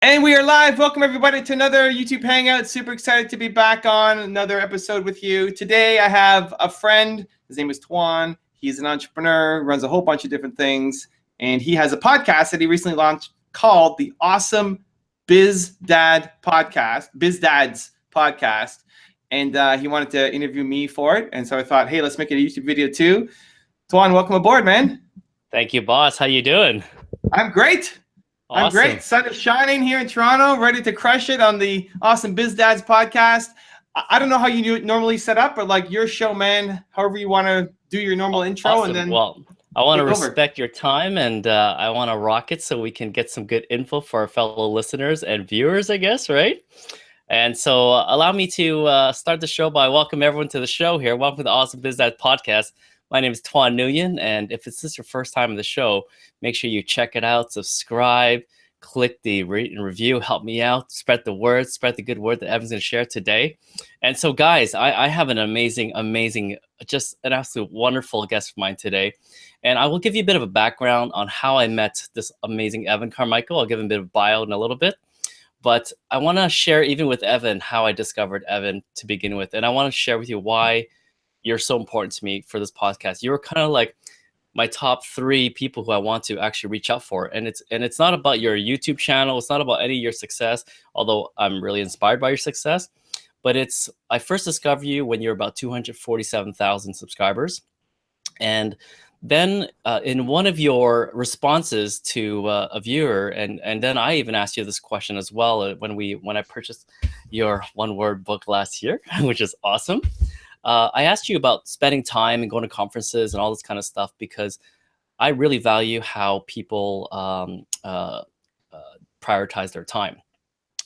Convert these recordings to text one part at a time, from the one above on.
And we are live. Welcome everybody to another YouTube Hangout. Super excited to be back on another episode with you. Today I have a friend. His name is Tuan. He's an entrepreneur, runs a whole bunch of different things. And he has a podcast that he recently launched called the Awesome bizdads podcast. And he wanted to interview me for it. And so I thought, hey, let's make it a YouTube video too. Tuan, welcome aboard, man. Thank you, boss. How you doing? I'm great. Awesome. I'm great. Sun is shining here in Toronto, ready to crush it on the Awesome bizdads podcast. I don't know how you normally set up, but like your show, man, however you want to do your normal intro. Awesome. And then well, I want to respect your time, and I want to rock it so we can get some good info for our fellow listeners and viewers, I guess, right? And so allow me to start the show by welcoming everyone to the show here. Welcome to the Awesome bizdads podcast. My name is Tuan Nguyen, and if this is your first time on the show, make sure you check it out, subscribe, click the rate and review, help me out, spread the word, spread the good word that Evan's going to share today. And so, guys, I have an amazing, just an absolute wonderful guest of mine today. And I will give you a bit of a background on how I met this amazing Evan Carmichael. I'll give him a bit of bio in a little bit. But I want to share, even with Evan, how I discovered Evan to begin with. And I want to share with you why you're so important to me for this podcast. You're kind of like my top 3 people who I want to actually reach out for. And it's not about your YouTube channel. It's not about any of your success, although I'm really inspired by your success. But I first discovered you when you're about 247,000 subscribers. And then in one of your responses to a viewer, and then I even asked you this question as well when I purchased your one-word book last year, which is awesome. I asked you about spending time and going to conferences and all this kind of stuff because I really value how people prioritize their time.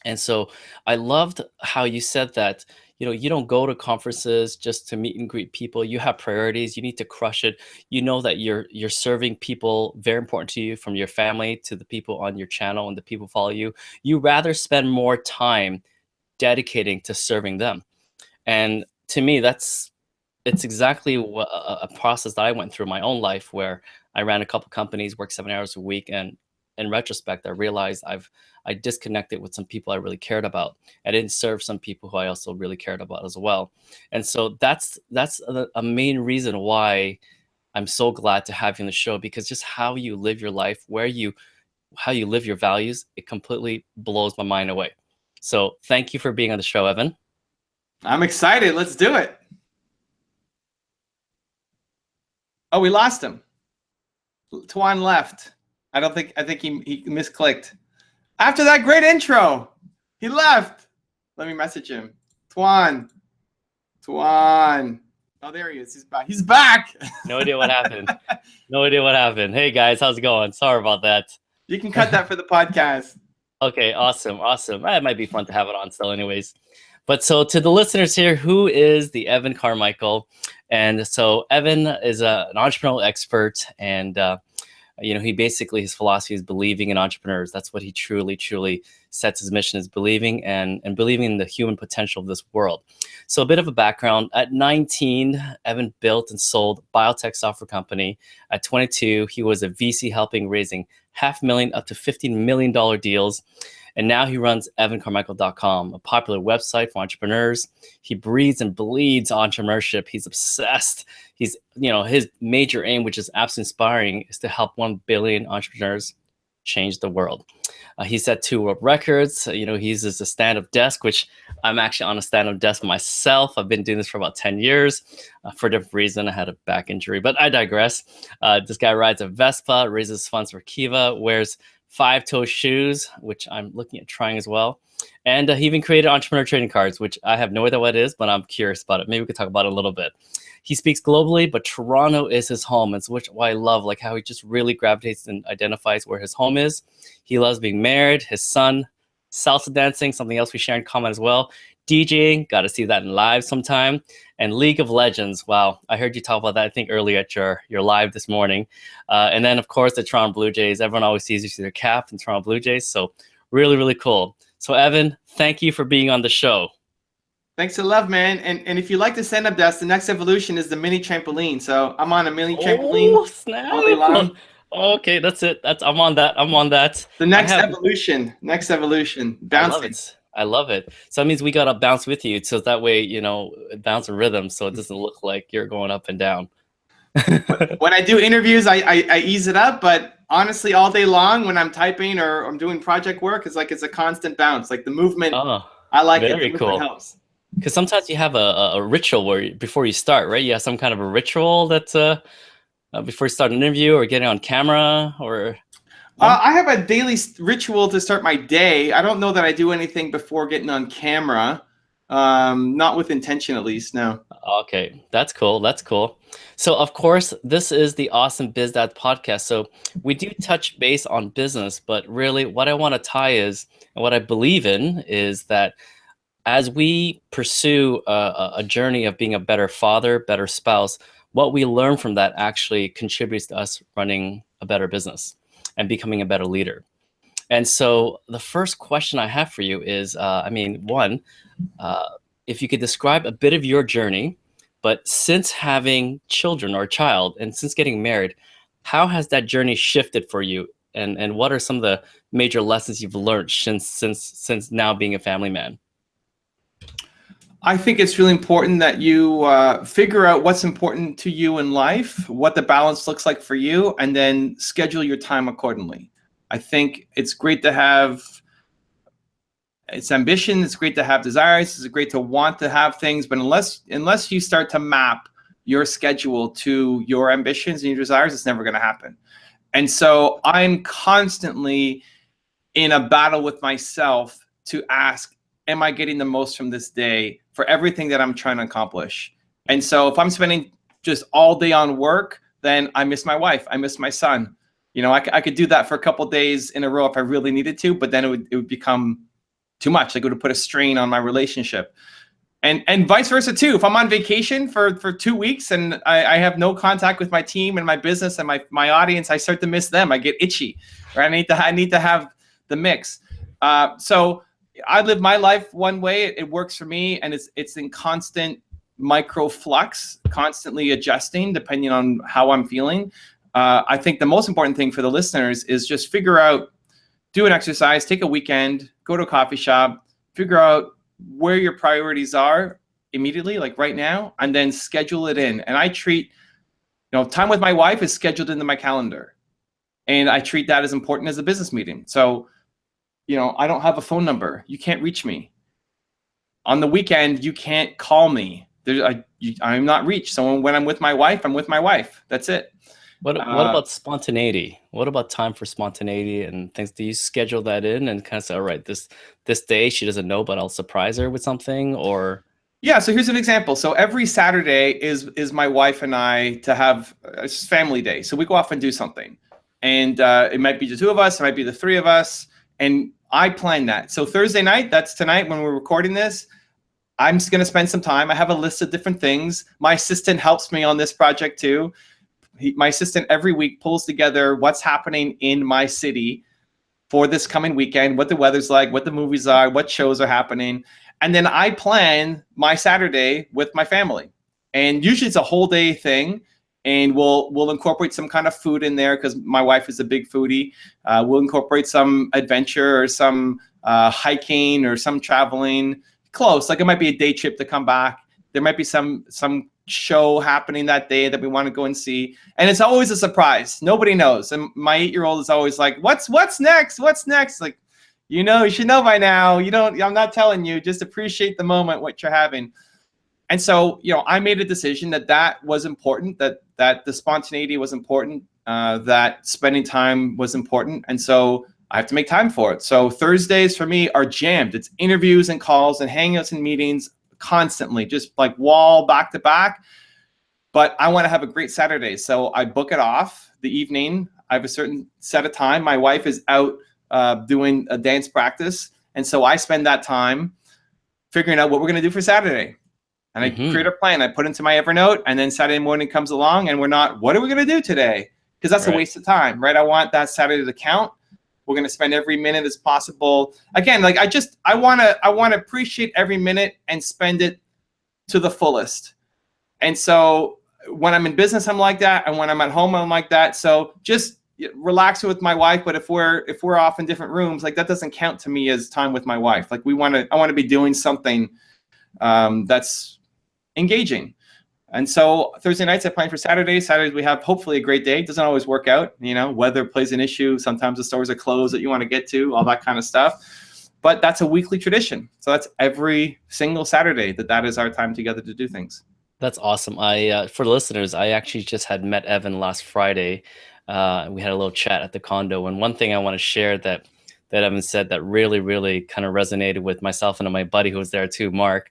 And so I loved how you said that, you don't go to conferences just to meet and greet people. You have priorities. You need to crush it. You know that you're serving people very important to you, from your family to the people on your channel and the people who follow you. You rather spend more time dedicating to serving them. And to me, it's exactly a process that I went through in my own life, where I ran a couple companies, worked 7 hours a week, and in retrospect, I realized I disconnected with some people I really cared about. I didn't serve some people who I also really cared about as well. And so that's a main reason why I'm so glad to have you on the show, because just how you live your life, how you live your values, it completely blows my mind away. So thank you for being on the show, Evan. I'm excited. Let's do it. Oh, we lost him. Tuan left. I think he misclicked. After that great intro, he left. Let me message him. Tuan. Oh, there he is. He's back. No idea what happened. Hey guys, how's it going? Sorry about that. You can cut that for the podcast. Okay, awesome. It might be fun to have it on still anyways. But so to the listeners here, who is the Evan Carmichael? And so Evan is an entrepreneurial expert, and he basically, his philosophy is believing in entrepreneurs. That's what he truly sets his mission, is believing and believing in the human potential of this world. So a bit of a background: at 19, Evan built and sold a biotech software company. At 22, he was a VC helping raising $500,000 up to $15 million deals. And now he runs evancarmichael.com, a popular website for entrepreneurs. He breathes and bleeds entrepreneurship. He's obsessed. His major aim, which is absolutely inspiring, is to help 1 billion entrepreneurs change the world. He set 2 world records. He uses a stand-up desk, which I'm actually on a stand-up desk myself. I've been doing this for about 10 years. For a different reason, I had a back injury, but I digress. This guy rides a Vespa, raises funds for Kiva, wears 5-toe shoes, which I'm looking at trying as well. And he even created entrepreneur trading cards, which I have no idea what it is, but I'm curious about it. Maybe we could talk about it a little bit. He speaks globally, but Toronto is his home. It's why I love how he just really gravitates and identifies where his home is. He loves being married, his son, salsa dancing, something else we share in common as well. DJing, got to see that in live sometime. And League of Legends. Wow, I heard you talk about that, I think, earlier at your live this morning. And then, of course, the Toronto Blue Jays. Everyone always sees you see their cap in Toronto Blue Jays. So really cool. So, Evan, thank you for being on the show. Thanks to love, man. And if you like the stand-up desk, the next evolution is the mini trampoline. So I'm on a mini trampoline. Oh, snap. Okay, that's it. I'm on that. I'm on that. The next evolution. I love it. I love it. So that means we gotta bounce with you, so that way, bounce a rhythm, so it doesn't look like you're going up and down. When I do interviews, I ease it up, but honestly, all day long when I'm typing or I'm doing project work, it's a constant bounce. Like the movement, I like it. The movement cool. helps. Because sometimes you have a ritual where before you start, right? You have some kind of a ritual that's before you start an interview or getting on camera, or I have a daily ritual to start my day. I don't know that I do anything before getting on camera. Not with intention, at least. No. Okay, that's cool. That's cool. So, of course, this is the Awesome BizDad podcast. So we do touch base on business, but really what I want to tie is, and what I believe in is that as we pursue a journey of being a better father, better spouse, what we learn from that actually contributes to us running a better business and becoming a better leader. And so the first question I have for you is, if you could describe a bit of your journey, but since having children or a child and since getting married, how has that journey shifted for you? And what are some of the major lessons you've learned since now being a family man? I think it's really important that you figure out what's important to you in life, what the balance looks like for you, and then schedule your time accordingly. I think it's great to have ambition. It's great to have desires. It's great to want to have things, but unless you start to map your schedule to your ambitions and your desires, it's never going to happen. And so I'm constantly in a battle with myself to ask, am I getting the most from this day for everything that I'm trying to accomplish? And so if I'm spending just all day on work, then I miss my wife. I miss my son. I could do that for a couple of days in a row if I really needed to, but then it would become too much. Like it would put a strain on my relationship. And vice versa too. If I'm on vacation for 2 weeks and I have no contact with my team and my business and my audience, I start to miss them. I get itchy. Right? I need to have the mix. So I live my life one way. It works for me, and it's in constant micro flux, constantly adjusting depending on how I'm feeling. I think the most important thing for the listeners is just figure out, do an exercise, take a weekend, go to a coffee shop, figure out where your priorities are immediately, like right now, and then schedule it in. And I treat, time with my wife is scheduled into my calendar, and I treat that as important as a business meeting. So, I don't have a phone number. You can't reach me. On the weekend, you can't call me. I'm not reached. So when I'm with my wife, I'm with my wife. That's it. What about spontaneity? What about time for spontaneity and things? Do you schedule that in and kind of say, all right, this day she doesn't know, but I'll surprise her with something? Or yeah, so here's an example. So every Saturday is my wife and I to have a family day. So we go off and do something. And it might be the two of us, it might be the three of us. And I plan that. So Thursday night, that's tonight when we're recording this, I'm just going to spend some time. I have a list of different things. My assistant helps me on this project too. My assistant every week pulls together what's happening in my city for this coming weekend, what the weather's like, what the movies are, what shows are happening. And then I plan my Saturday with my family. And usually it's a whole day thing. And we'll incorporate some kind of food in there because my wife is a big foodie. We'll incorporate some adventure or some hiking or some traveling close. Like it might be a day trip to come back. There might be some show happening that day that we want to go and see. And it's always a surprise. Nobody knows. And my 8-year-old is always like, what's next? What's next? Like, you should know by now. I'm not telling you. Just appreciate the moment, what you're having. And so, I made a decision that was important, that the spontaneity was important, that spending time was important. And so I have to make time for it. So Thursdays for me are jammed. It's interviews and calls and hangouts and meetings constantly, just like wall back to back. But I want to have a great Saturday. So I book it off the evening. I have a certain set of time. My wife is out doing a dance practice. And so I spend that time figuring out what we're going to do for Saturday. And I create a plan. I put into my Evernote, and then Saturday morning comes along, and what are we going to do today? Because that's a waste of time, right? I want that Saturday to count. We're going to spend every minute as possible. Again, like I want to appreciate every minute and spend it to the fullest. And so when I'm in business, I'm like that, and when I'm at home, I'm like that. So just relaxing with my wife, but if we're off in different rooms, like that doesn't count to me as time with my wife. Like I want to be doing something that's engaging. And so Thursday nights I plan for Saturdays. Saturdays we have hopefully a great day. It doesn't always work out. Weather plays an issue. Sometimes the stores are closed that you want to get to, all that kind of stuff. But that's a weekly tradition. So that's every single Saturday that is our time together to do things. That's awesome. For the listeners, I actually just had met Evan last Friday. We had a little chat at the condo. And one thing I want to share that Evan said that really, really kind of resonated with myself and my buddy who was there too, Mark.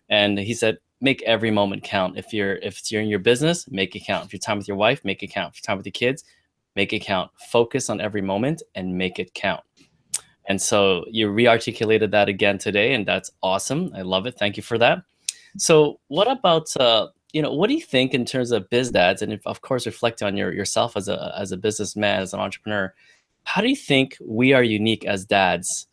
And he said, make every moment count. If you're in your business, make it count. If you're time with your wife, make it count. If you're time with your kids, make it count. Focus on every moment and make it count. And so you re-articulated that again today, and that's awesome. I love it. Thank you for that. So what about, what do you think in terms of biz dads? And if, of course, reflect on yourself as a businessman, as an entrepreneur, how do you think we are unique as dads,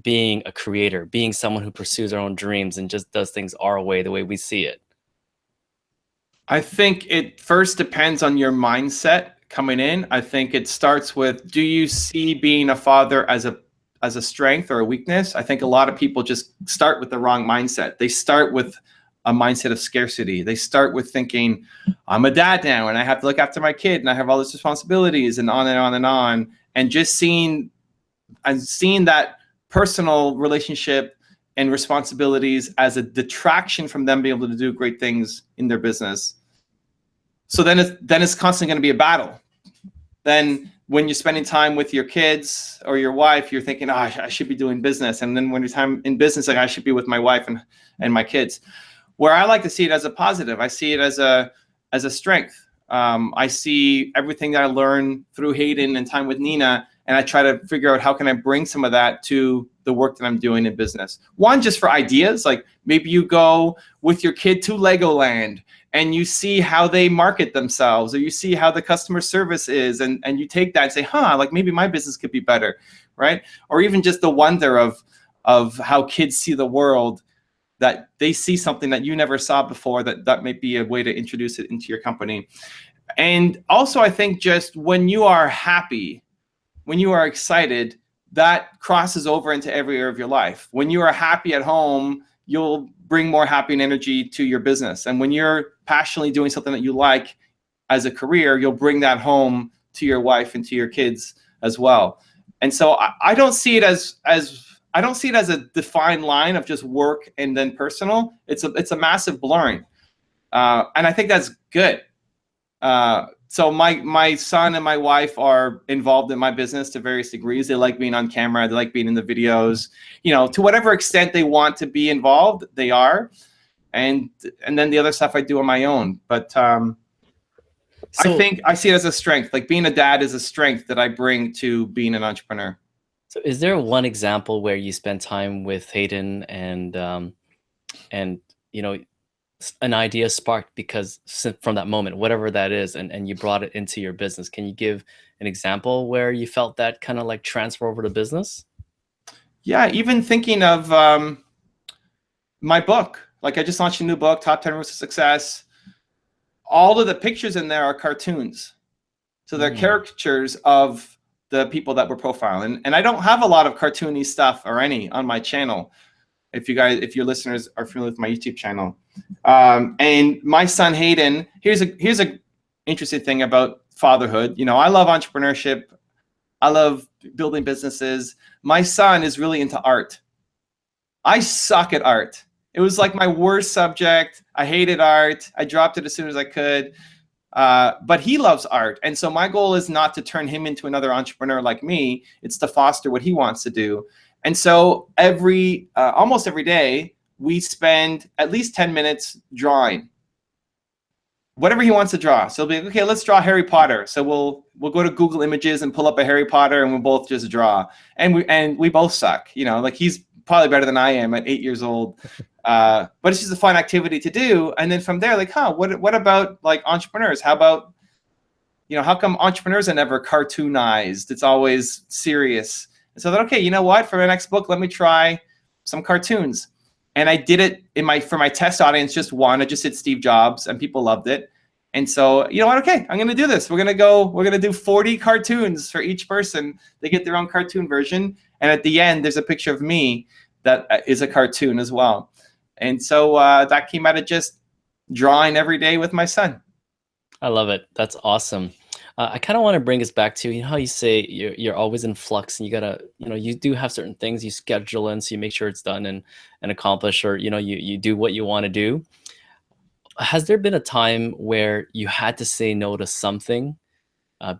being a creator, being someone who pursues our own dreams and just does things our way, the way we see it? I think it first depends on your mindset coming in. I think it starts with, do you see being a father as a strength or a weakness? I think a lot of people just start with the wrong mindset. They start with a mindset of scarcity. They start with thinking, I'm a dad now and I have to look after my kid and I have all these responsibilities and on and on and on. And just seeing that personal relationship and responsibilities as a detraction from them being able to do great things in their business. So then it's constantly going to be a battle. Then when you're spending time with your kids or your wife, you're thinking, I should be doing business. And then when you're time in business, like I should be with my wife and my kids. Where I like to see it as a positive, I see it as a strength. I see everything that I learned through Hayden and time with Nina, and I try to figure out how can I bring some of that to the work that I'm doing in business. One, just for ideas, like maybe you go with your kid to Legoland and you see how they market themselves, or you see how the customer service is, and you take that and say, like maybe my business could be better, right? Or even just the wonder of how kids see the world, that they see something that you never saw before, that may be a way to introduce it into your company. And also I think just when you are happy, when you are excited, that crosses over into every area of your life. When you are happy at home, you'll bring more happy and energy to your business. And when you're passionately doing something that you like as a career, you'll bring that home to your wife and to your kids as well. And so I don't see it as a defined line of just work and then personal. It's a massive blurring. And I think that's good. So my son and my wife are involved in my business to various degrees. They like being on camera. They like being in the videos. To whatever extent they want to be involved, they are. And then the other stuff I do on my own. But I think I see it as a strength. Like being a dad is a strength that I bring to being an entrepreneur. So is there one example where you spend time with Hayden and an idea sparked because from that moment, whatever that is, and you brought it into your business? Can you give an example where you felt that kind of like transfer over to business? Yeah, even thinking of my book. Like I just launched a new book, Top 10 Rules to Success. All of the pictures in there are cartoons. So they're caricatures of the people that we're profiling. And I don't have a lot of cartoony stuff or any on my channel. If your listeners are familiar with my YouTube channel. And my son Hayden, here's a interesting thing about fatherhood. I love entrepreneurship. I love building businesses. My son is really into art. I suck at art. It was like my worst subject. I hated art. I dropped it as soon as I could. But he loves art. And so my goal is not to turn him into another entrepreneur like me. It's to foster what he wants to do. And so almost every day, we spend at least 10 minutes drawing. Whatever he wants to draw. So he'll be like, okay, let's draw Harry Potter. So we'll go to Google Images and pull up a Harry Potter, and we'll both just draw. And we both suck. Like he's probably better than I am at 8 years old. But it's just a fun activity to do. And then from there, like, what about like entrepreneurs? How about, how come entrepreneurs are never cartoonized? It's always serious. And so I thought, okay, you know what? For my next book, let me try some cartoons. And I did it for my test audience, just one. I just did Steve Jobs, and people loved it. And so, you know what? Okay, I'm going to do this. We're going to do 40 cartoons for each person. They get their own cartoon version. And at the end, there's a picture of me that is a cartoon as well. And so that came out of just drawing every day with my son. I love it. That's awesome. I kind of want to bring us back to, you know, how you say you're always in flux and you gotta, you know, you do have certain things you schedule in, so you make sure it's done and accomplished, or, you know, you do what you want to do. Has there been a time where you had to say no to something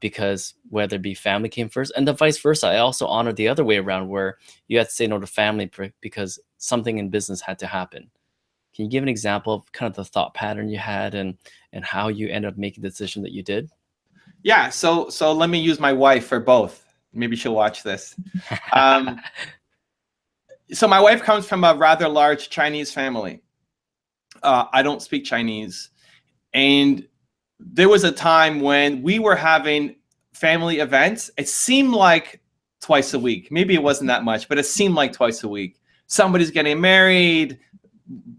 because whether it be family came first, and the vice versa? I also honor the other way around, where you had to say no to family because something in business had to happen. Can you give an example of kind of the thought pattern you had and how you ended up making the decision that you did? Yeah. So let me use my wife for both. Maybe she'll watch this. So my wife comes from a rather large Chinese family. I don't speak Chinese. And there was a time when we were having family events. It seemed like twice a week. Maybe it wasn't that much, but it seemed like twice a week. Somebody's getting married,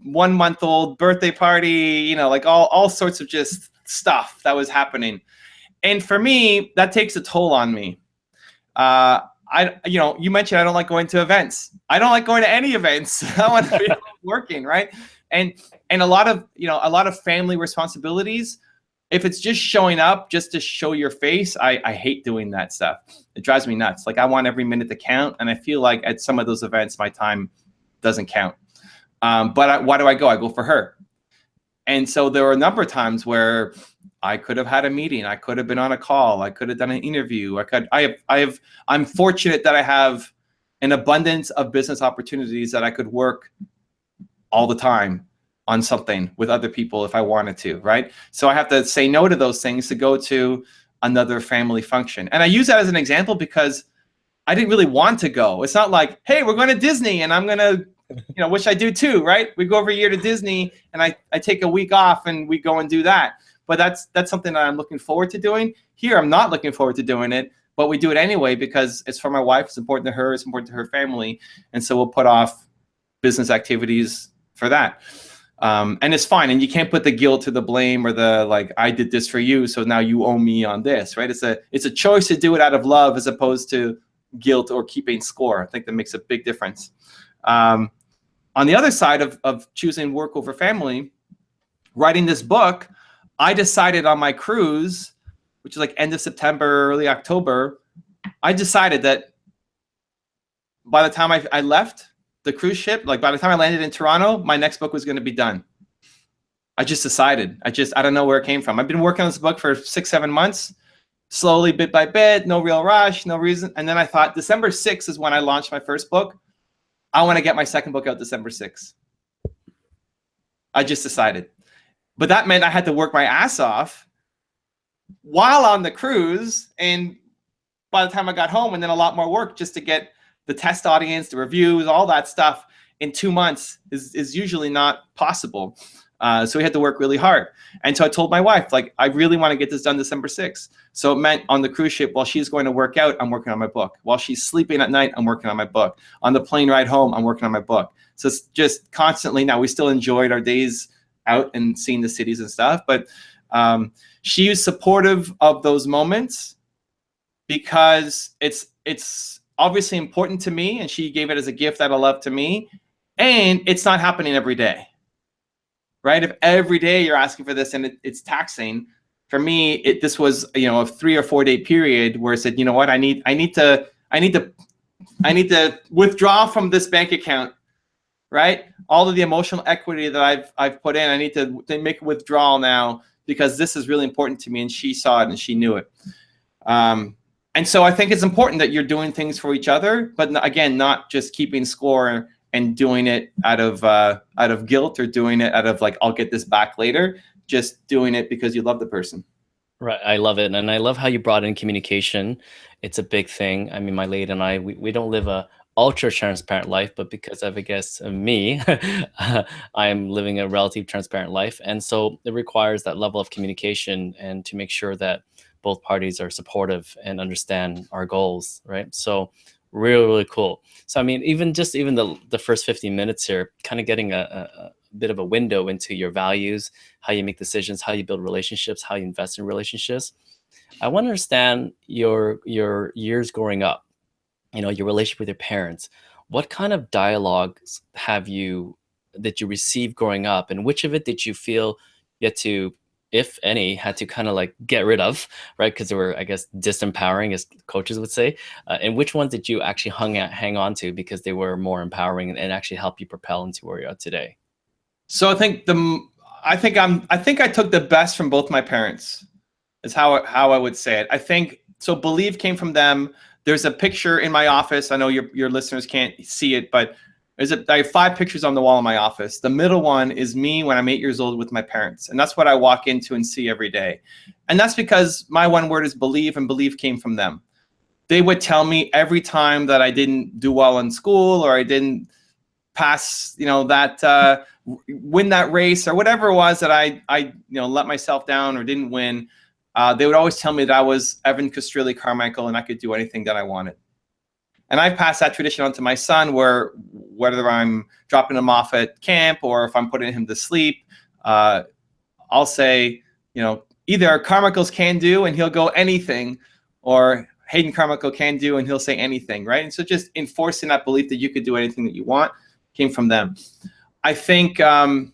1 month old birthday party, you know, like all sorts of just stuff that was happening. And for me, that takes a toll on me. You know, you mentioned I don't like going to events. I don't like going to any events. I want to be working, right? And a lot of family responsibilities, if it's just showing up just to show your face, I hate doing that stuff. It drives me nuts. Like, I want every minute to count, and I feel like at some of those events, my time doesn't count. But why do I go? I go for her. And so there were a number of times where I could have had a meeting. I could have been on a call. I could have done an interview. I'm fortunate that I have an abundance of business opportunities that I could work all the time on something with other people if I wanted to, right? So I have to say no to those things to go to another family function. And I use that as an example because I didn't really want to go. It's not like, hey, we're going to Disney and I'm going to, you know, which I do too, right? We go every year to Disney and I take a week off and we go and do that. But that's something that I'm looking forward to doing. Here, I'm not looking forward to doing it, but we do it anyway because it's for my wife, it's important to her, it's important to her family. And so we'll put off business activities for that. And it's fine. And you can't put the guilt or the blame or the, like, I did this for you, so now you owe me on this, right? It's a choice to do it out of love as opposed to guilt or keeping score. I think that makes a big difference. On the other side of choosing work over family, writing this book, I decided on my cruise, which is like end of September, early October, I decided that by the time I left the cruise ship, like by the time I landed in Toronto, my next book was going to be done. I just decided. I don't know where it came from. I've been working on this book for 6-7 months, slowly, bit by bit, no real rush, no reason. And then I thought December 6th is when I launched my first book. I want to get my second book out December 6th. I just decided. But that meant I had to work my ass off while on the cruise. And by the time I got home, and then a lot more work just to get the test audience, the reviews, all that stuff in 2 months is usually not possible. So we had to work really hard. And so I told my wife, like, I really want to get this done December 6th. So it meant on the cruise ship, while she's going to work out, I'm working on my book. While she's sleeping at night, I'm working on my book. On the plane ride home, I'm working on my book. So it's just constantly. Now, we still enjoyed our days out and seeing the cities and stuff, but she is supportive of those moments because it's obviously important to me, and she gave it as a gift out of love to me, and it's not happening every day, right? If every day you're asking for this and it's taxing, for me, this was, you know, a 3 or 4 day period where I said, you know what, I need to withdraw from this bank account, right? All of the emotional equity that I've put in, I need to make a withdrawal now because this is really important to me, and she saw it and she knew it. And so I think it's important that you're doing things for each other, but again, not just keeping score and doing it out of guilt or doing it out of like, I'll get this back later. Just doing it because you love the person. Right. I love it. And I love how you brought in communication. It's a big thing. I mean, my lady and I, we don't live a ultra transparent life, but because of, I guess, me, I'm living a relatively transparent life. And so it requires that level of communication and to make sure that both parties are supportive and understand our goals, right? So really, really cool. So, I mean, even the first 15 minutes here, kind of getting a bit of a window into your values, how you make decisions, how you build relationships, how you invest in relationships. I want to understand your years growing up, your relationship with your parents. What kind of dialogues did you receive growing up, and which of it did you feel you had to, if any, had to kind of like get rid of, right? Because they were, I guess, disempowering, as coaches would say. And which ones did you actually hang on to because they were more empowering and actually help you propel into where you're at today? So I think I took the best from both my parents, is how I would say it. I think so. Believe came from them. There's a picture in my office. I know your listeners can't see it, but I have 5 pictures on the wall in my office. The middle one is me when I'm 8 years old with my parents. And that's what I walk into and see every day. And that's because my one word is believe, and believe came from them. They would tell me every time that I didn't do well in school, or I didn't pass, win that race, or whatever it was that I let myself down or didn't win. They would always tell me that I was Evan Castrilli Carmichael and I could do anything that I wanted. And I've passed that tradition on to my son, where whether I'm dropping him off at camp or if I'm putting him to sleep, I'll say, either Carmichael's can do and he'll go anything, or Hayden Carmichael can do and he'll say anything, right? And so just enforcing that belief that you could do anything that you want came from them. I think I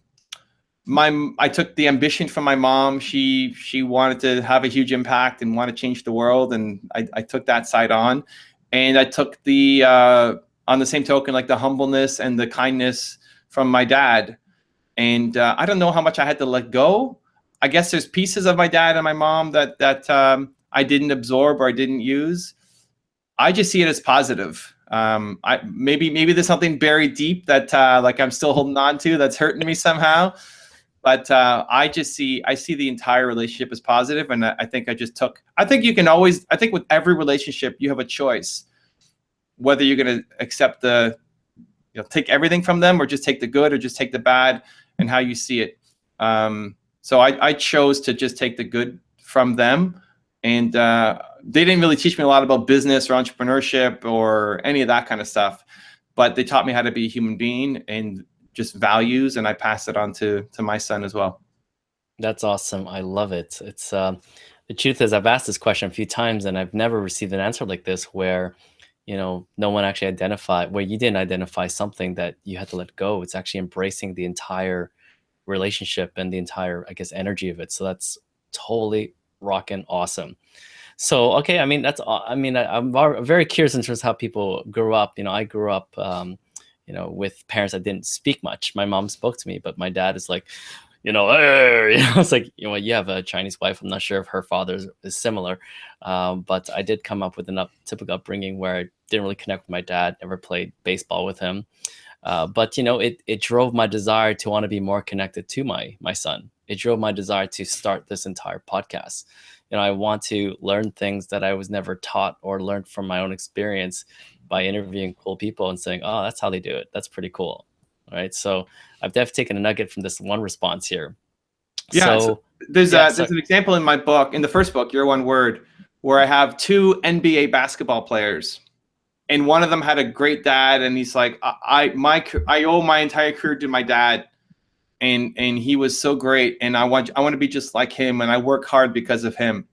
took the ambition from my mom. She wanted to have a huge impact and want to change the world, and I took that side on. And I took the, on the same token, like the humbleness and the kindness from my dad. And I don't know how much I had to let go. I guess there's pieces of my dad and my mom that I didn't absorb or I didn't use. I just see it as positive. Maybe there's something buried deep that like I'm still holding on to that's hurting me somehow. But I see the entire relationship as positive, and I think with every relationship you have a choice whether you're going to accept take everything from them, or just take the good, or just take the bad, and how you see it. So I chose to just take the good from them, and they didn't really teach me a lot about business or entrepreneurship or any of that kind of stuff, but they taught me how to be a human being and just values, and I pass it on to my son as well. That's awesome. I love it. It's the truth is, I've asked this question a few times and I've never received an answer like this, where no one actually where you didn't identify something that you had to let go. It's actually embracing the entire relationship and the entire, I guess, energy of it. So that's totally rocking awesome. So okay, I'm very curious in terms of how people grew up. I grew up with parents that didn't speak much. My mom spoke to me, but my dad is like, it's like, you have a Chinese wife. I'm not sure if her father is similar, but I did come up with enough typical upbringing where I didn't really connect with my dad, never played baseball with him. But it drove my desire to want to be more connected to my son. It drove my desire to start this entire podcast. I want to learn things that I was never taught or learned from my own experience by interviewing cool people and saying, oh, that's how they do it. That's pretty cool. All right. So I've definitely taken a nugget from this one response here. Yeah. So there's an example in my book, in the first book, Your One Word, where I have 2 NBA basketball players. And one of them had a great dad, and he's like, I owe my entire career to my dad, and he was so great, and I want to be just like him, and I work hard because of him.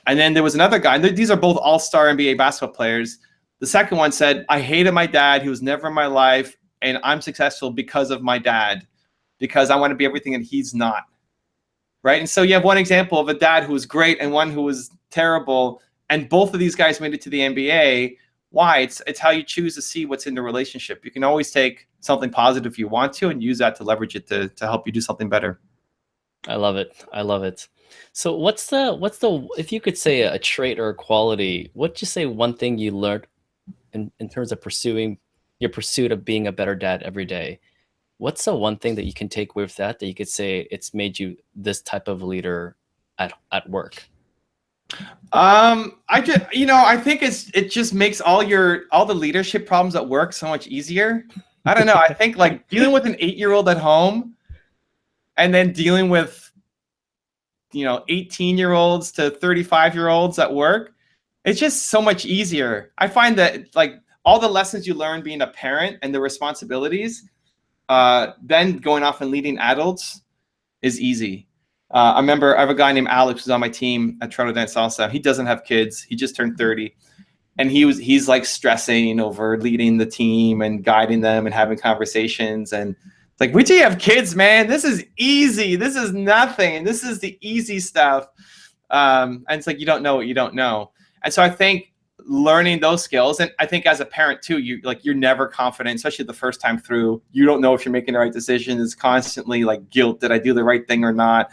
And then there was another guy. These are both all-star NBA basketball players. The second one said, I hated my dad. He was never in my life, and I'm successful because of my dad, because I want to be everything and he's not. Right? And so you have one example of a dad who was great and one who was terrible, and both of these guys made it to the NBA. Why? It's how you choose to see what's in the relationship. You can always take something positive if you want to and use that to leverage it to help you do something better. I love it. I love it. So what's the if you could say a trait or a quality, what'd you say one thing you learned in terms of pursuing your pursuit of being a better dad every day? What's the one thing that you can take with that you could say it's made you this type of leader at work? I think it just makes all the leadership problems at work so much easier. I don't know. I think like dealing with an 8-year-old at home and then dealing with 18-year-olds to 35-year-olds at work, it's just so much easier. I find that like all the lessons you learn being a parent and the responsibilities, then going off and leading adults is easy. I remember I have a guy named Alex who's on my team at Toronto Dance Salsa. He doesn't have kids. He just turned 30. And he's like stressing over leading the team and guiding them and having conversations. And it's like, wait till you have kids, man. This is easy. This is nothing. This is the easy stuff. And it's like, you don't know what you don't know. And so I think learning those skills, and I think as a parent too, you're never confident, especially the first time through. You don't know if you're making the right decision. It's constantly like guilt. Did I do the right thing or not?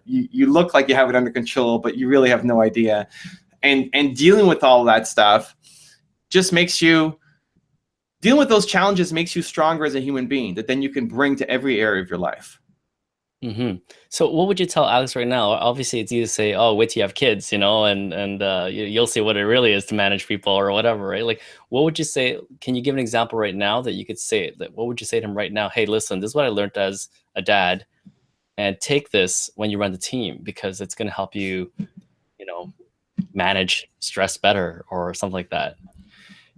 You look like you have it under control, but you really have no idea. And dealing with all of that stuff just dealing with those challenges makes you stronger as a human being that then you can bring to every area of your life. Mm-hmm. So what would you tell Alex right now? Obviously, it's easy to say, "Oh, wait till you have kids," and you'll see what it really is to manage people or whatever, right? Like, what would you say? Can you give an example right now that you could say that? What would you say to him right now? Hey, listen, this is what I learned as a dad, and take this when you run the team because it's going to help you, manage stress better or something like that.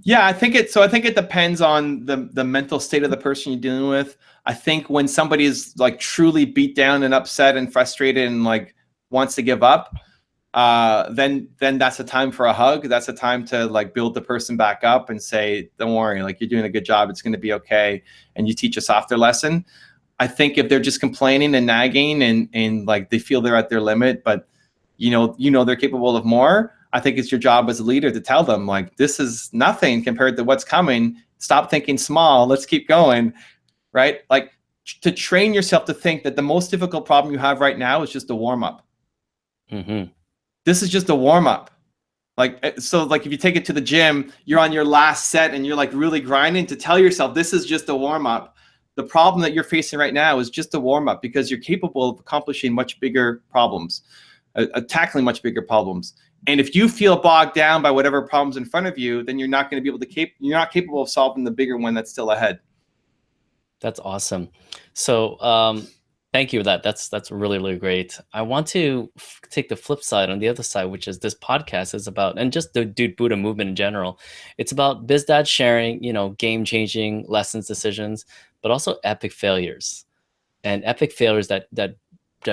Yeah, I think it depends on the mental state of the person you're dealing with. I think when somebody is like truly beat down and upset and frustrated and like wants to give up, then that's a time for a hug. That's a time to like build the person back up and say, don't worry, like you're doing a good job. It's going to be okay. And you teach a softer lesson. I think if they're just complaining and nagging and like they feel they're at their limit, but they're capable of more, I think it's your job as a leader to tell them like, this is nothing compared to what's coming. Stop thinking small. Let's keep going. Right? Like to train yourself to think that the most difficult problem you have right now is just a warm up. Mm-hmm. This is just a warm up. So if you take it to the gym, you're on your last set and you're like really grinding, to tell yourself this is just a warm up. The problem that you're facing right now is just a warm up because you're capable of accomplishing much bigger problems, tackling much bigger problems. And if you feel bogged down by whatever problem's in front of you, then you're not going to be able to you're not capable of solving the bigger one that's still ahead. That's awesome. So thank you for that. That's really, really great. I want to take the flip side on the other side, which is this podcast is about, and just the DudeBuddha movement in general. It's about bizdads sharing, game-changing lessons, decisions, but also epic failures and epic failures that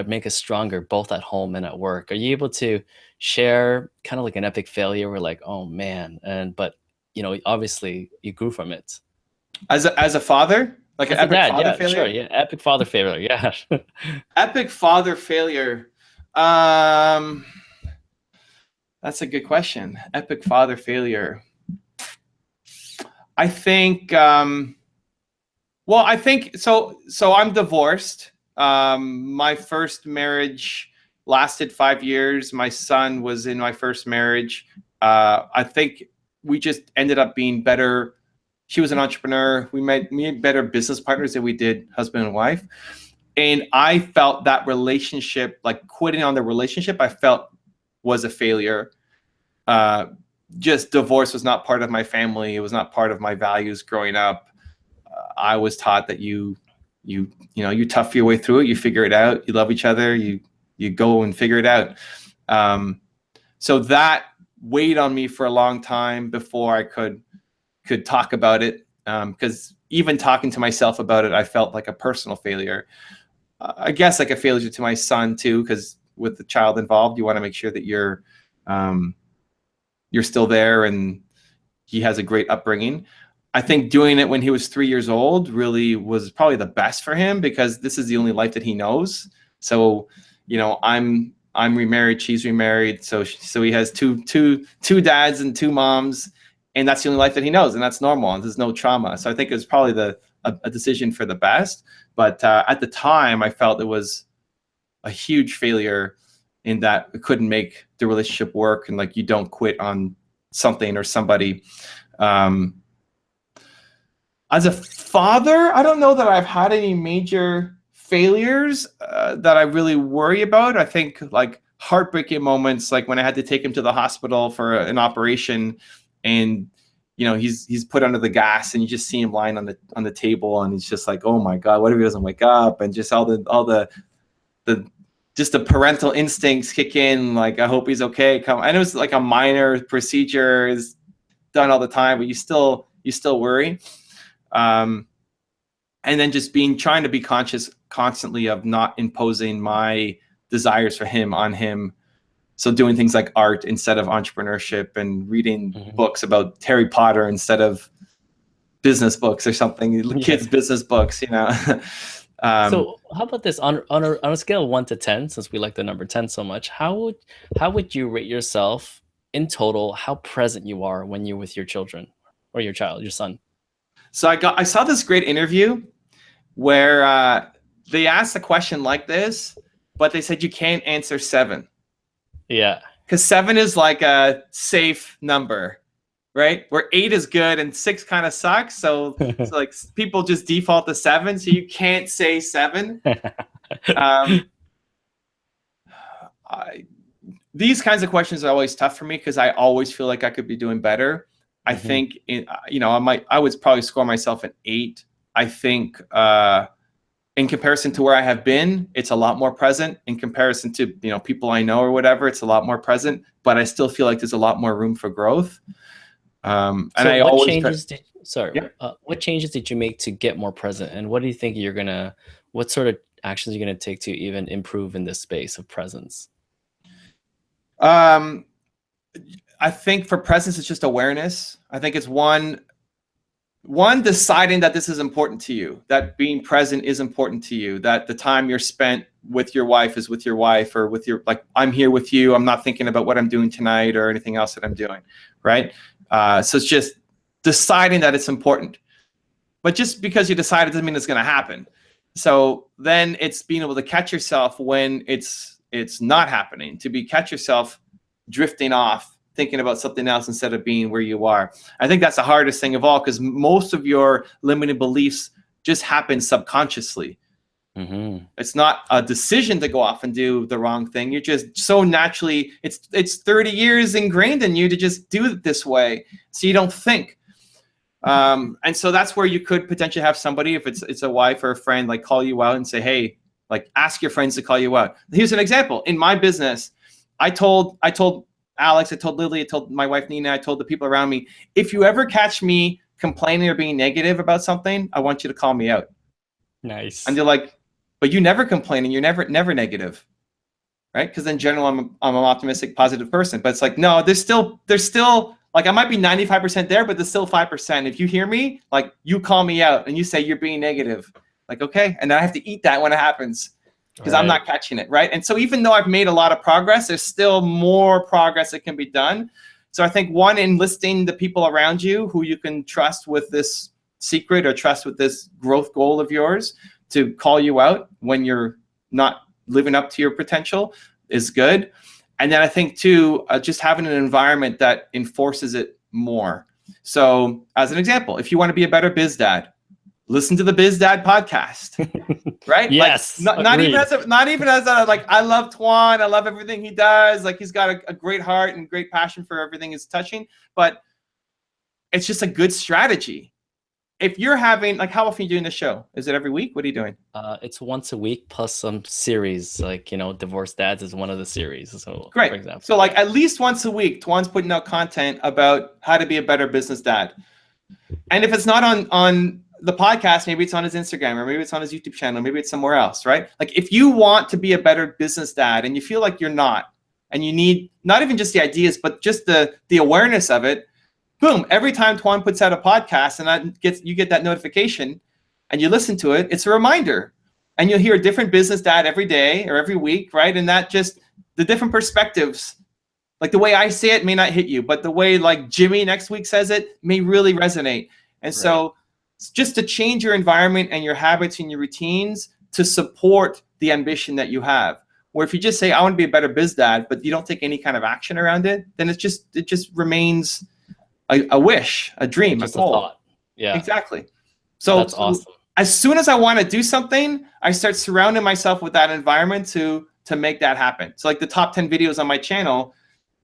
make us stronger, both at home and at work. Are you able to share kind of like an epic failure where like, oh man, but obviously you grew from it? As a father? Like an epic father failure? Sure, yeah, epic father failure, yeah. Epic father failure. That's a good question. Epic father failure. I think, so I'm divorced. My first marriage lasted 5 years. My son was in my first marriage. I think we just ended up being better. She was an entrepreneur. We made better business partners than we did husband and wife. And I felt that relationship, like quitting on the relationship, I felt was a failure. Just divorce was not part of my family. It was not part of my values growing up. I was taught that you tough your way through it. You figure it out. You love each other. You go and figure it out. So that weighed on me for a long time before I could talk about it, because even talking to myself about it, I felt like a personal failure. I guess like a failure to my son too, because with the child involved, you want to make sure that you're still there and he has a great upbringing. I think doing it when he was 3 years old really was probably the best for him because this is the only life that he knows. So, I'm remarried, she's remarried, so he has two dads and two moms. And that's the only life that he knows, and that's normal, and there's no trauma. So I think it was probably a decision for the best. But at the time, I felt it was a huge failure in that it couldn't make the relationship work, and like you don't quit on something or somebody. As a father, I don't know that I've had any major failures that I really worry about. I think like heartbreaking moments, like when I had to take him to the hospital for an operation. And he's put under the gas, and you just see him lying on the table, and it's just like, oh my God, what if he doesn't wake up? And just all the just the parental instincts kick in, like I hope he's okay. And it was like a minor procedure, is done all the time, but you still worry. and then just trying to be conscious constantly of not imposing my desires for him on him. So doing things like art instead of entrepreneurship, and reading books about Harry Potter instead of business books or something, kids' business books, you know. So how about this, on a scale of 1 to 10, since we like the number 10 so much, how would you rate yourself in total, how present you are when you're with your children or your son? So I saw this great interview where they asked a question like this, but they said you can't answer 7. Yeah. Because 7 is like a safe number, right? Where 8 is good and 6 kind of sucks. So like people just default to 7. So you can't say 7. These kinds of questions are always tough for me because I always feel like I could be doing better. I think, I would probably score myself an 8. I think in comparison to where I have been, it's a lot more present. In comparison to, people I know or whatever, it's a lot more present, but I still feel like there's a lot more room for growth. And so I what always changes what changes did you make to get more present? And what do you think what sort of actions you're going to take to even improve in this space of presence? I think for presence, it's just awareness. I think it's one deciding that this is important to you, that being present is important to you, that the time you're spent with your wife is with your wife, or with your, like, I'm here with you. I'm not thinking about what I'm doing tonight or anything else that I'm doing. Right. So it's just deciding that it's important, but just because you decide it doesn't mean it's going to happen. So then it's being able to catch yourself when it's not happening, to catch yourself drifting off, thinking about something else instead of being where you are. I think that's the hardest thing of all, because most of your limiting beliefs just happen subconsciously. It's not a decision to go off and do the wrong thing. You're just so naturally, it's 30 years ingrained in you to just do it this way, so you don't think. And so that's where you could potentially have somebody, if it's a wife or a friend, like call you out and say, hey, like ask your friends to call you out. Here's an example. In my business, I told Alex, I told Lily, I told my wife Nina, I told the people around me, if you ever catch me complaining or being negative about something, I want you to call me out. Nice. And they're like, but you never complain and you're never negative, right? Because in general, I'm an optimistic, positive person. But it's like, no, there's still like, I might be 95% there, but there's still 5%. If you hear me, like, you call me out and you say you're being negative, like, okay, and I have to eat that when it happens, because I'm not catching it, right? And so even though I've made a lot of progress, there's still more progress that can be done. So I think, one, enlisting the people around you who you can trust with this secret or trust with this growth goal of yours to call you out when you're not living up to your potential is good. And then I think, too, just having an environment that enforces it more. So as an example, if you want to be a better biz dad, listen to the Biz Dad podcast, right? Yes. Like, not even as a, like, I love Tuan. I love everything he does. Like, he's got a great heart and great passion for everything he's touching, but it's just a good strategy. If you're having, like, how often are you doing the show? Is it every week? What are you doing? It's once a week plus some series, like, Divorced Dads is one of the series. So great. For example. So like at least once a week, Tuan's putting out content about how to be a better business dad. And if it's not on the podcast, maybe it's on his Instagram, or maybe it's on his YouTube channel, maybe it's somewhere else, right? Like, if you want to be a better business dad and you feel like you're not, and you need not even just the ideas, but just the awareness of it, boom, every time Tuan puts out a podcast and you get that notification and you listen to it, it's a reminder. And you'll hear a different business dad every day or every week, right? And that just, the different perspectives, like the way I say it may not hit you, but the way like Jimmy next week says it may really resonate. And so just to change your environment and your habits and your routines to support the ambition that you have. Where if you just say, I want to be a better biz dad, but you don't take any kind of action around it, then it just remains a wish, a dream, just a goal. thought. Yeah, exactly. So that's awesome. As soon as I want to do something, I start surrounding myself with that environment to make that happen. So like the top 10 videos on my channel,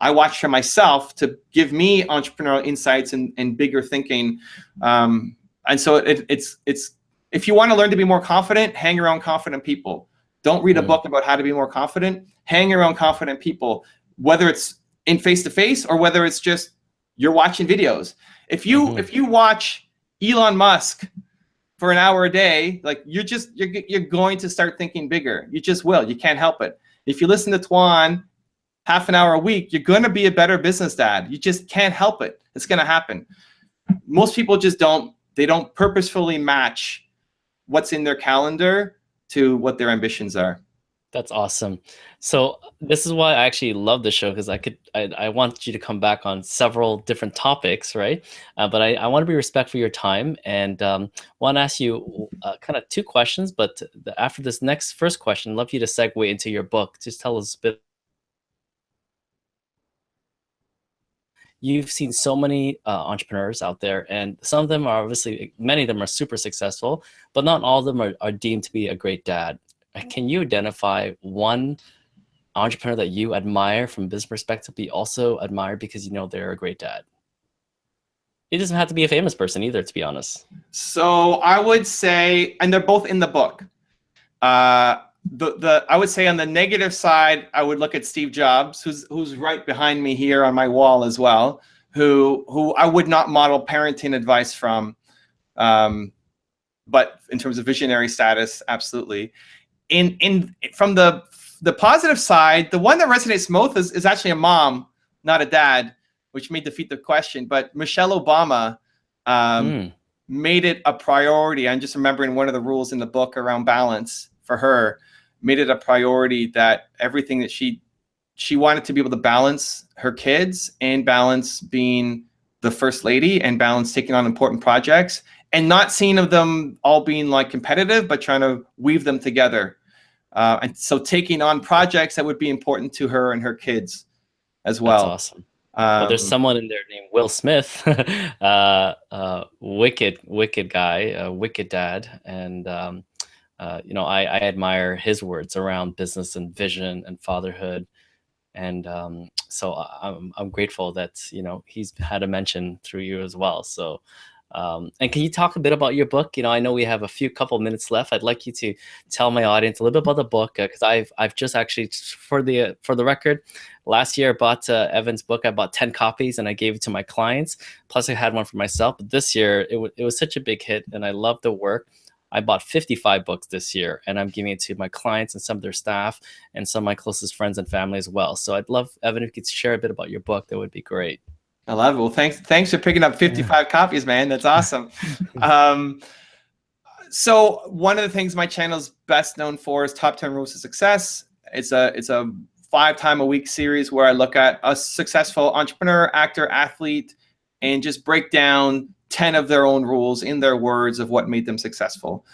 I watch for myself to give me entrepreneurial insights and bigger thinking. And so it's if you want to learn to be more confident, hang around confident people. Don't read a book about how to be more confident. Hang around confident people, whether it's in face-to-face or whether it's just you're watching videos. If you watch Elon Musk for an hour a day, like you're going to start thinking bigger. You just will. You can't help it. If you listen to Tuan half an hour a week, you're going to be a better business dad. You just can't help it. It's going to happen. Most people just don't purposefully match what's in their calendar to what their ambitions are. That's awesome. So this is why I actually love the show, because I want you to come back on several different topics, right? But I want to be respectful of your time, and want to ask you kind of two questions. But after this next first question, I'd love you to segue into your book. Just tell us a bit. You've seen so many entrepreneurs out there, and some of them are obviously, many of them are super successful, but not all of them are deemed to be a great dad. Can you identify one entrepreneur that you admire from a business perspective, but you also admire because you know they're a great dad? It doesn't have to be a famous person either, to be honest. So I would say, and they're both in the book. I would say on the negative side, I would look at Steve Jobs, who's right behind me here on my wall as well, who I would not model parenting advice from, but in terms of visionary status, absolutely. From the positive side, the one that resonates most is actually a mom, not a dad, which may defeat the question. But Michelle Obama made it a priority. I'm just remembering one of the rules in the book around balance for her, made it a priority that everything that she wanted to be able to balance her kids and balance being the first lady and balance taking on important projects, and not seeing of them all being like competitive, but trying to weave them together. And so taking on projects that would be important to her and her kids as well. That's awesome. Well, there's someone in there named Will Smith, wicked guy, wicked dad. And, you know, I admire his words around business and vision and fatherhood. And so I'm grateful that, you know, he's had a mention through you as well. So, and can you talk a bit about your book? You know, I know we have a couple minutes left. I'd like you to tell my audience a little bit about the book, because I've just actually, for the record, last year I bought Evan's book. I bought 10 copies and I gave it to my clients. Plus I had one for myself. But this year it was such a big hit, and I love the work. I bought 55 books this year, and I'm giving it to my clients and some of their staff and some of my closest friends and family as well. So I'd love, Evan, if you could share a bit about your book, that would be great. I love it. Well, thanks for picking up 55 copies, man. That's awesome. So one of the things my channel is best known for is Top 10 Rules to Success. It's a 5-time-a-week series where I look at a successful entrepreneur, actor, athlete, and just break down 10 of their own rules in their words of what made them successful.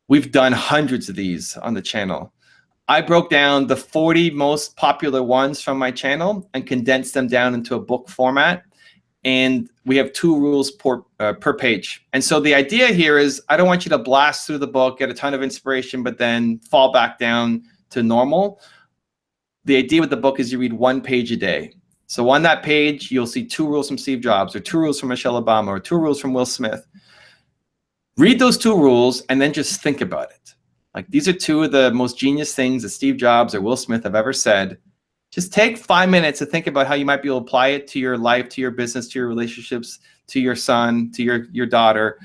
We've done hundreds of these on the channel. I broke down the 40 most popular ones from my channel and condensed them down into a book format. And we have 2 rules per page. And so the idea here is I don't want you to blast through the book, get a ton of inspiration, but then fall back down to normal. The idea with the book is you read 1 page a day. So on that page, you'll see 2 rules from Steve Jobs, or 2 rules from Michelle Obama, or 2 rules from Will Smith. Read those 2 rules and then just think about it. Like, these are 2 of the most genius things that Steve Jobs or Will Smith have ever said. Just take 5 minutes to think about how you might be able to apply it to your life, to your business, to your relationships, to your son, to your daughter,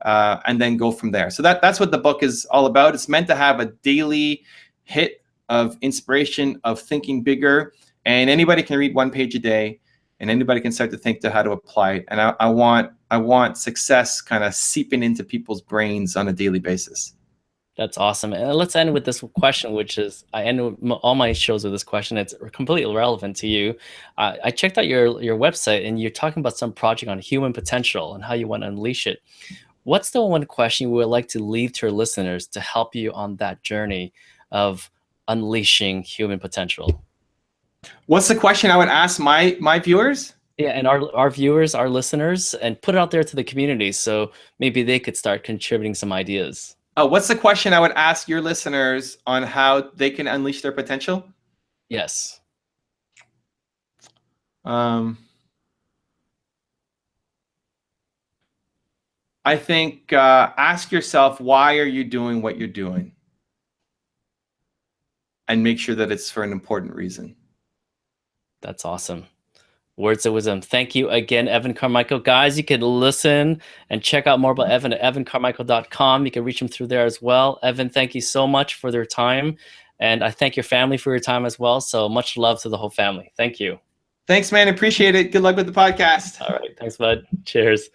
and then go from there. So that's what the book is all about. It's meant to have a daily hit of inspiration, of thinking bigger, and anybody can read 1 page a day, and anybody can start to think to how to apply it. And I want success kind of seeping into people's brains on a daily basis. That's awesome. And let's end with this question, which is, I end all my shows with this question. It's completely relevant to you. I checked out your website, and you're talking about some project on human potential and how you want to unleash it. What's the one question we would like to leave to our listeners to help you on that journey of unleashing human potential? What's the question I would ask my viewers? Yeah, and our viewers, our listeners, and put it out there to the community so maybe they could start contributing some ideas. What's the question I would ask your listeners on how they can unleash their potential? Yes. I think ask yourself, why are you doing what you're doing? And make sure that it's for an important reason. That's awesome. Words of wisdom. Thank you again, Evan Carmichael. Guys, you can listen and check out more about Evan at evancarmichael.com. You can reach him through there as well. Evan, thank you so much for their time. And I thank your family for your time as well. So much love to the whole family. Thank you. Thanks, man. Appreciate it. Good luck with the podcast. All right. Thanks, bud. Cheers.